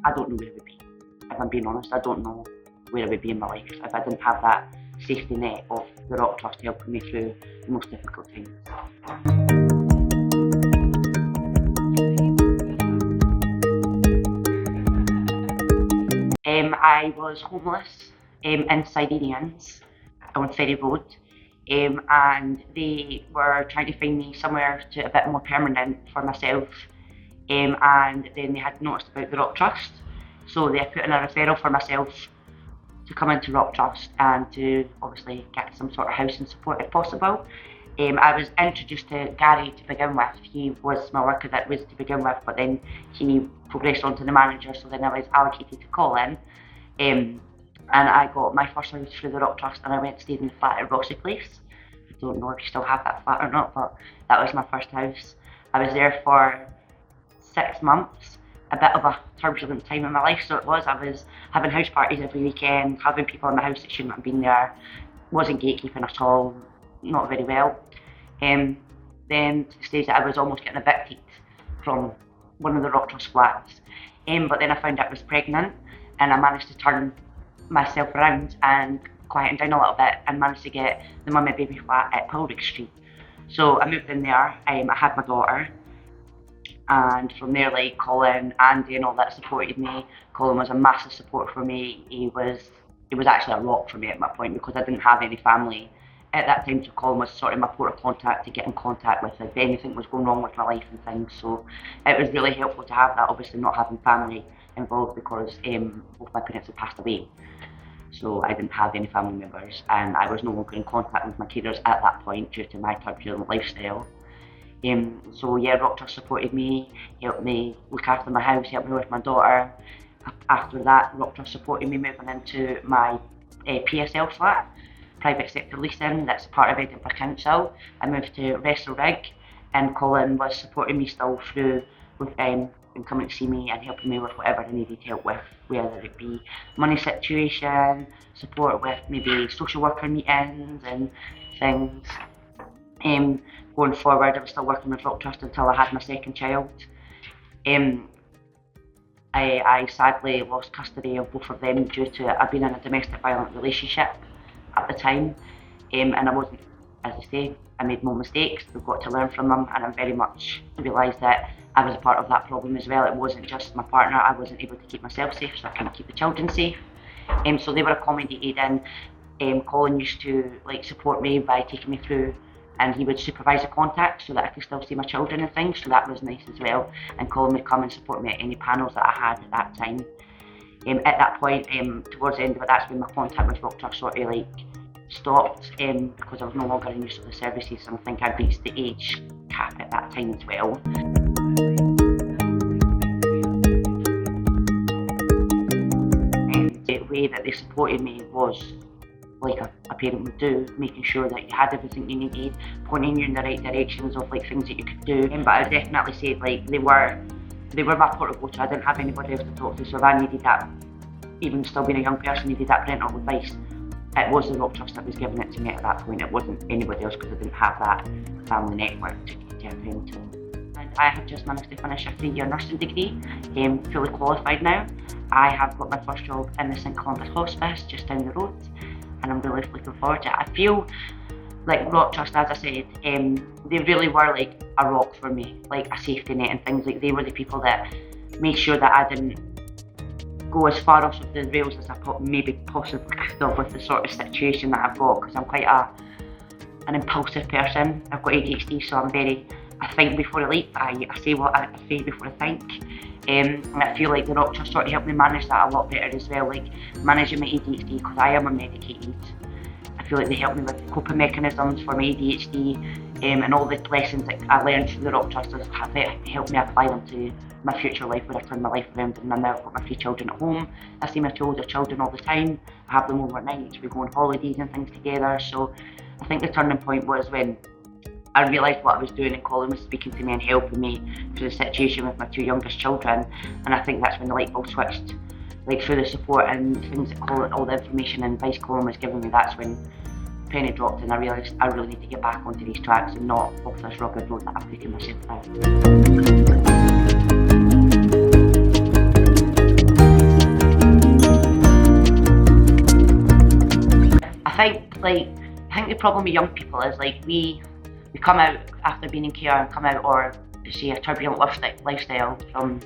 I don't know where I would be. If I'm being honest, I don't know where I would be in my life if I didn't have that safety net of the Rock Trust helping me through the most difficult times. I was homeless inside Indians on Ferry Road, and they were trying to find me somewhere a bit more permanent for myself, and then they had noticed about the Rock Trust, so they put in a referral for myself to come into Rock Trust and to obviously get some sort of housing support if possible. I was introduced to Gary to begin with. He was my worker that was to begin with, but then he progressed on to the manager, so then I was allocated to Colin. And I got my first house through the Rock Trust, and I went and stayed in the flat at Rossi Place. I don't know if you still have that flat or not, but that was my first house. I was there for 6 months, a bit of a turbulent time in my life, so it was. I was having house parties every weekend, having people in my house that shouldn't have been there, wasn't gatekeeping at all, not very well. Then to the stage that I was almost getting evicted from one of the Rock Trust flats. But then I found out I was pregnant, and I managed to turn myself around and quieten down a little bit and managed to get the mummy baby flat at Pulrick Street. So I moved in there, I had my daughter, and from there, like, Colin, Andy and all that supported me. Colin was a massive support for me. He was actually a rock for me at my point, because I didn't have any family at that time, so Colin was sort of my port of contact to get in contact with if anything was going wrong with my life and things. So it was really helpful to have that, obviously not having family involved, because both my parents had passed away. So I didn't have any family members, and I was no longer in contact with my carers at that point due to my turbulent lifestyle. So yeah, Rock Trust supported me, helped me look after my house, helped me with my daughter. After that, Rock Trust supported me moving into my PSL flat, private sector leasing, that's part of Edinburgh Council. I moved to Wrestle-Rig, and Colin was supporting me still through with and coming to see me and helping me with whatever I needed help with, whether it be money situation, support with maybe social worker meetings and things. Going forward, I was still working with Rock Trust until I had my second child. I sadly lost custody of both of them due to I've been in a domestic violent relationship at the time, and I wasn't, as I say, I made no mistakes. We've got to learn from them, and I very much realised that I was a part of that problem as well. It wasn't just my partner. I wasn't able to keep myself safe, so I couldn't keep the children safe. So they were accommodated, and Colin used to support me by taking me through, and he would supervise the contact so that I could still see my children and things, so that was nice as well. And Colin would come and support me at any panels that I had at that time. At that point, towards the end of it, that's when my contact with Rock Trust sort of stopped, because I was no longer in use of the services, and I think I'd reached the age cap at that time as well. And the way that they supported me was like a parent would do, making sure that you had everything you needed, pointing you in the right directions of things that you could do. But I would definitely say they were my port of go-to. I didn't have anybody else to talk to, so if I needed that, even still being a young person, needed that parental advice, it was the Rock Trust that was giving it to me at that point. It wasn't anybody else, because I didn't have that family network to turn to. And I have just managed to finish a 3-year nursing degree, fully qualified now. I have got my first job in the St Columbus Hospice just down the road, and I'm really looking forward to it. I feel like Rock Trust, as I said, they really were like a rock for me, like a safety net and things. They were the people that made sure that I didn't go as far off of the rails as I maybe possibly could have with the sort of situation that I've got, because I'm quite an impulsive person. I've got ADHD, so I think before I leap. I say what I say before I think. And I feel like the Rock Trust sort of helped me manage that a lot better as well, like managing my ADHD, because I am unmedicated. I feel like they helped me with coping mechanisms for my ADHD, and all the lessons that I learned through the Rock Trust have helped me apply them to my future life, where I turn my life around, and now I've got my 3 children at home. I see my 2 older children all the time. I have them overnight, we go on holidays and things together. So I think the turning point was when I realised what I was doing, and Colin was speaking to me and helping me through the situation with my 2 youngest children. And I think that's when the light bulb switched, through the support and things that Colin, all the information and advice Colin was giving me. That's when the penny dropped, and I realised I really need to get back onto these tracks and not off this rugged road that I've taken myself out. think the problem with young people is like we come out after being in care and come out or say a turbulent lifestyle from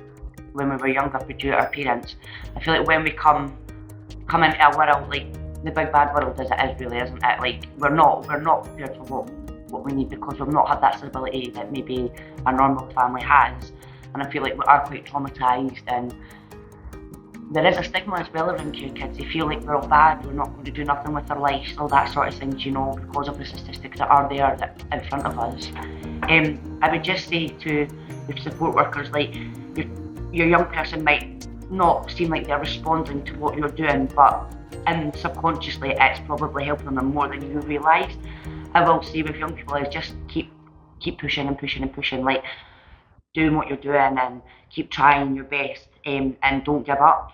when we were younger due to our parents. I feel like when we come into a world like the big bad world as it is really, isn't it? Like we're not prepared for what we need because we've not had that stability that maybe a normal family has. And I feel like we are quite traumatised, and there is a stigma as well around care kids. They feel like we're all bad, we're not going to do nothing with our lives, all that sort of things, you know, because of the statistics that are there that in front of us. I would just say to the support workers, like your young person might not seem like they're responding to what you're doing, but subconsciously it's probably helping them more than you realise. I will say with young people is just keep pushing and pushing and pushing, like doing what you're doing and keep trying your best, and don't give up.